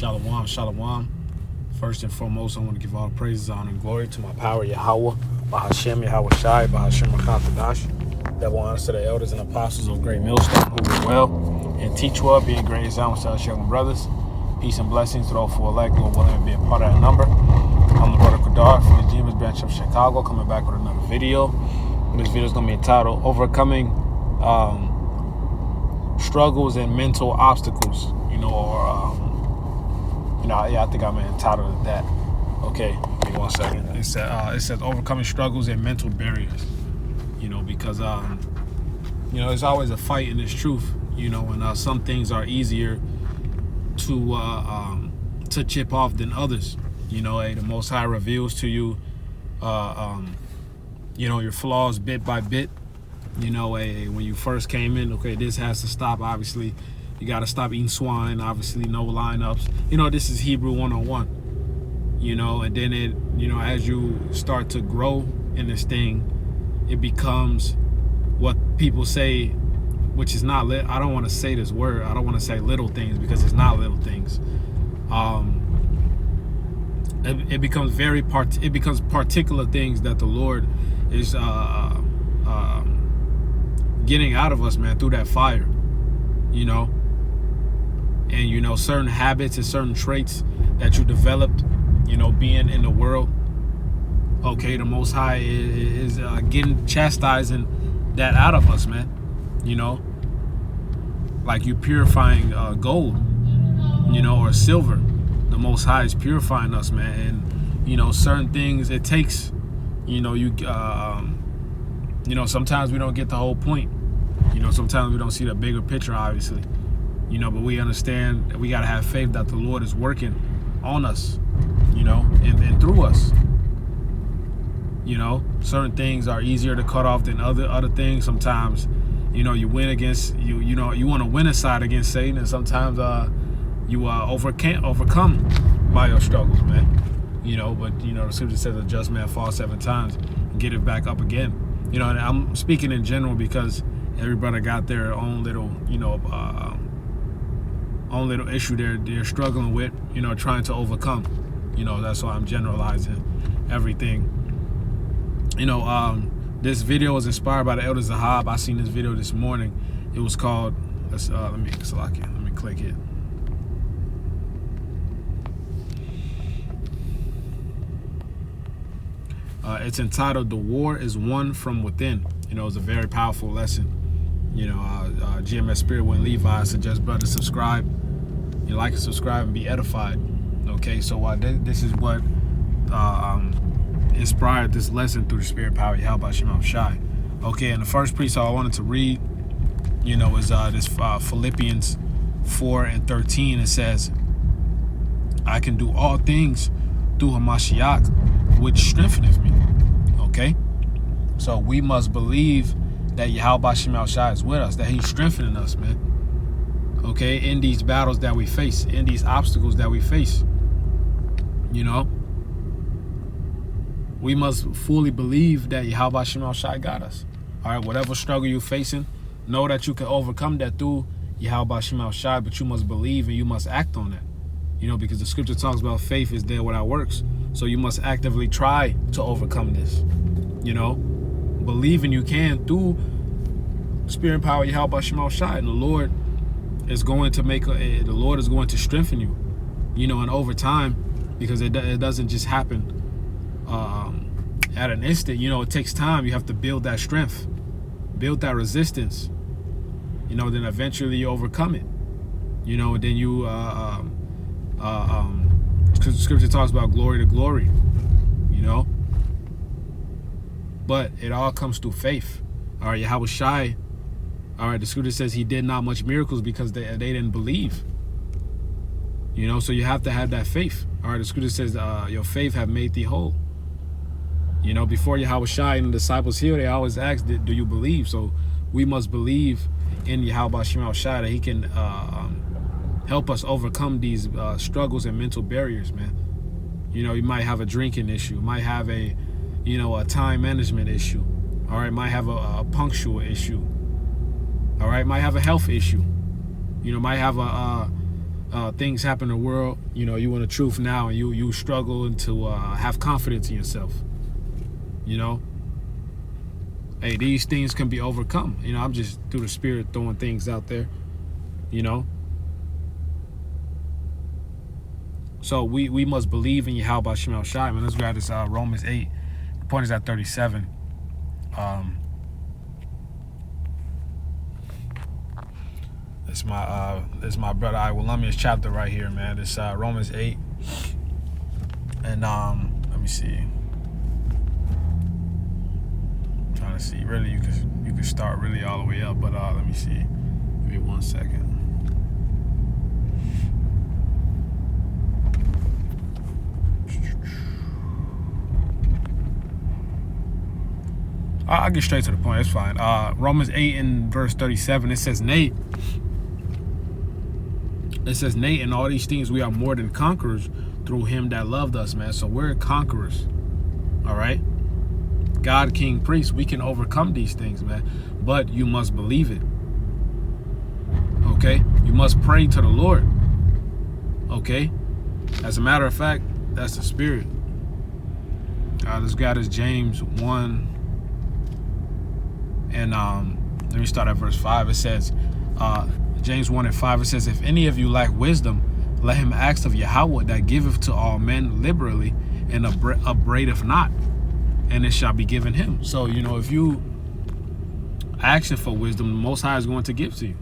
Shalom, shalom. First and foremost, I want to give all praises, honor, and glory to my power, Yahweh, Bahashem, Yahweh Shai, Bahashem, Makatadash. Double honors to the elders and apostles of Great Millstone who will well and teach well, being great examples to us young brothers. Peace and blessings to all for elect, Lord willing to be a part of that number. I'm the brother Kadar from the Demons Branch of Chicago, coming back with another video. This video is going to be entitled Overcoming Struggles and Mental Obstacles, I think I'm entitled to that. Okay, give me 1 second. It says overcoming struggles and mental barriers, because it's always a fight in this truth, and some things are easier to chip off than others. The Most High reveals to you your flaws bit by bit. When you first came in, okay, this has to stop. Obviously, you got to stop eating swine. Obviously, no lineups. This is Hebrew 101. And then as you start to grow in this thing, it becomes what people say, which is not. I don't want to say this word. I don't want to say little things because it's not little things. It becomes it becomes particular things that the Lord is getting out of us, man, through that fire. And certain habits and certain traits that you developed, being in the world. Okay, the Most High is chastising that out of us, man. Like you purifying gold, or silver. The Most High is purifying us, man. And certain things it takes. Sometimes we don't get the whole point. Sometimes we don't see the bigger picture, obviously. But we understand that we got to have faith that the Lord is working on us, and through us. Certain things are easier to cut off than other things. Sometimes, you win against, you want to win a side against Satan, and sometimes you overcome by your struggles, man. But the scripture says a just man falls 7 times and get it back up again. And I'm speaking in general because everybody got their own little, own little issue they're struggling with, trying to overcome. That's why I'm generalizing everything. This video was inspired by the Elder Zahab. I seen this video this morning. It was called, let me click it. It's entitled "The War Is Won From Within." It was a very powerful lesson. GMS Spirit Wind Levi, I suggest brothers subscribe. Like and subscribe and be edified. Okay, so this is what inspired this lesson through the Spirit Power Yahweh Shema Shai. Okay, and the first precept I wanted to read, is this Philippians 4:13. It says, "I can do all things through Hamashiach, which strengtheneth me." Okay, so we must believe that Yahweh Shema Shai is with us, that He's strengthening us, man. Okay, in these battles that we face, in these obstacles that we face, we must fully believe that Yahweh Shema Shai got us. All right, whatever struggle you're facing, know that you can overcome that through Yahweh Shema Shai, but you must believe and you must act on that. Because the scripture talks about faith is there without works. So you must actively try to overcome this. Believing you can through Spirit and Power Yahweh Shema Shai, and the Lord is going to strengthen you, and over time, because it doesn't just happen at an instant. It takes time. You have to build that strength, build that resistance, then eventually you overcome it, and then you scripture talks about glory to glory, but it all comes through faith. All right, Yahweh Shai, all right, the scripture says He did not much miracles because they didn't believe. So you have to have that faith. All right, the scripture says your faith have made thee whole. Before Yahweh Shai and the disciples here, they always asked, do you believe? So we must believe in Yahweh Shema Shai that He can help us overcome these struggles and mental barriers, man. You might have a drinking issue, might have a time management issue. All right, might have a punctual issue. All right, might have a health issue. Might have things happen in the world, you know, you want the truth now, and you struggle to have confidence in yourself. You know, hey, these things can be overcome. You know, I'm just through the Spirit throwing things out there. You know, so we must believe in Yahweh B'Shem El Shai, man. Let's grab this Romans 8. The point is at 37. It's my brother Iwilamia's chapter right here, man. This Romans 8, and let me see. I'm trying to see. Really, you can start really all the way up, but let me see. Give me 1 second. I'll get straight to the point. It's fine. Romans 8 and verse 37. It says, Nay, in all these things we are more than conquerors through him that loved us, man. So we're conquerors. All right. God, King, Priest, we can overcome these things, man. But you must believe it. Okay? You must pray to the Lord. Okay? As a matter of fact, that's the Spirit. This guy is James 1. And let me start at verse 5. It says, James 1 and 5, it says, if any of you lack wisdom, let him ask of Yahweh that giveth to all men liberally and upbraideth not, and it shall be given him. So, you know, if you ask for wisdom, the Most High is going to give to you.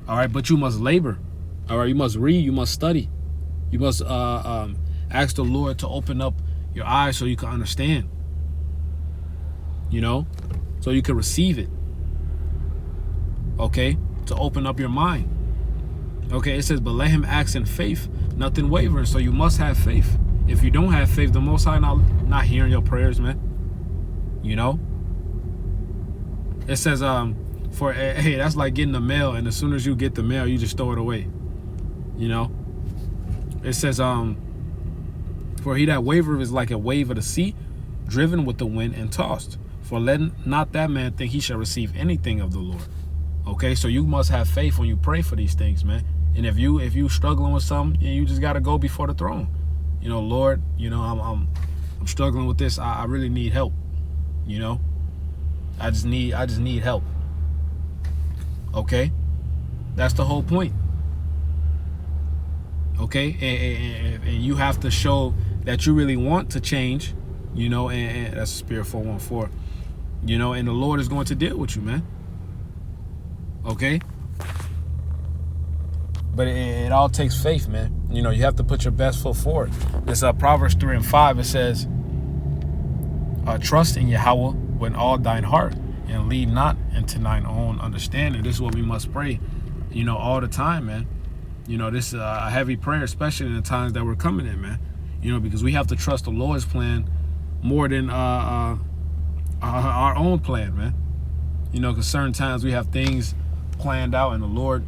All right, but you must labor. All right, you must read, you must study. You must ask the Lord to open up your eyes so you can understand. You know, so you can receive it. Okay, to open up your mind. Okay, it says, but let him act in faith, nothing wavering. So you must have faith. If you don't have faith, the Most High not hearing your prayers, man. You know? It says, hey, that's like getting the mail, and as soon as you get the mail, you just throw it away. You know? It says, for he that wavereth is like a wave of the sea, driven with the wind and tossed. For let not that man think he shall receive anything of the Lord. Okay, so you must have faith when you pray for these things, man. And if you struggling with something, you just got to go before the throne. You know, Lord, you know, I'm struggling with this. I really need help. You know, I just need help. Okay, that's the whole point. Okay, and you have to show that you really want to change. You know, and that's Spirit 414. You know, and the Lord is going to deal with you, man. Okay, but it all takes faith, man. You know, you have to put your best foot forward. It's Proverbs 3 and 5. It says, trust in Yahweh with all thine heart, and lead not into thine own understanding. This is what we must pray, you know, all the time, man. You know, this is a heavy prayer, especially in the times that we're coming in, man. You know, because we have to trust the Lord's plan more than our own plan, man. You know, because certain times we have things planned out, and the Lord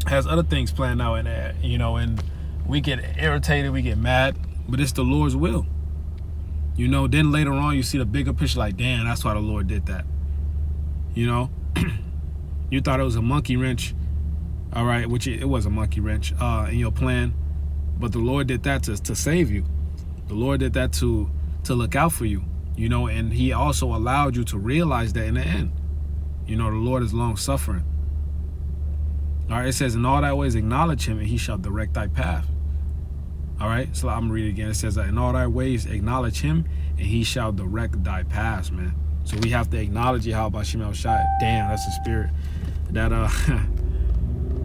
has other things planned out, and you know, and we get irritated, we get mad, but it's the Lord's will. You know, then later on you see the bigger picture, like, damn, that's why the Lord did that. You know, you thought it was a monkey wrench, all right, which it was a monkey wrench in your plan, but the Lord did that to save you. The Lord did that to look out for you. You know, and he also allowed you to realize that in the end. You know, the Lord is long suffering. All right, it says, in all thy ways acknowledge him, and he shall direct thy path. All right, so I'm reading again. It says, in all thy ways acknowledge him, and he shall direct thy paths, man. So we have to acknowledge Yahweh B'Shem El Shai. Damn, that's the Spirit.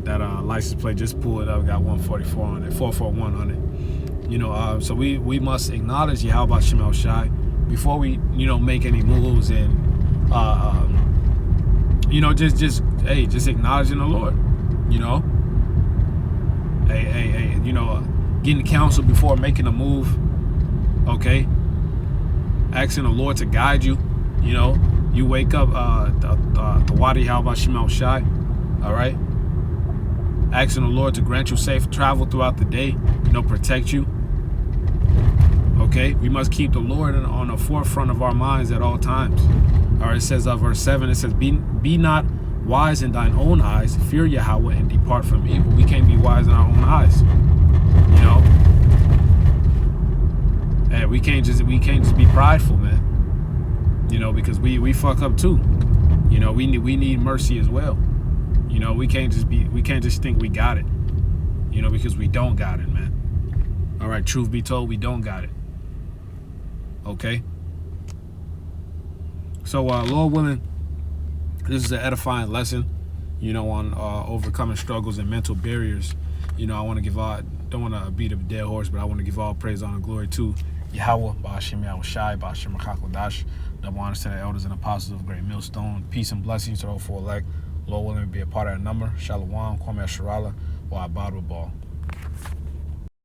That license plate just pulled up, got 144 on it, 441 on it. You know, so we must acknowledge Yahweh B'Shem El Shai before we, you know, make any moves, and you know, just acknowledging the Lord. You know, you know, getting counsel before making a move. Okay, asking the Lord to guide you. You know, you wake up the Wadi Yahweh B'Shem El Shai. All right, asking the Lord to grant you safe travel throughout the day. You know, protect you. Okay, we must keep the Lord on the forefront of our minds at all times. All right, it says verse 7, it says, be not wise in thine own eyes, fear Yahweh and depart from evil. We can't be wise in highs. You know, and we can't just be prideful, man. You know, because we fuck up too. You know, we need mercy as well. You know, we can't just think we got it. You know, because we don't got it, man. All right, truth be told, we don't got it. Okay. So, Lord willing, this is an edifying lesson, you know, on overcoming struggles and mental barriers. You know, I want to give don't want to beat a dead horse, but I want to give all praise, honor, and glory to Yahweh, Ba'ashem Yahushai, Ba'ashem Rakakwadash, double honors to the elders and apostles of Great Millstone. Peace and blessings to all 4 elect. Lord willing, be a part of that number. Shalom, Kwame Sharala, or Abad Ball.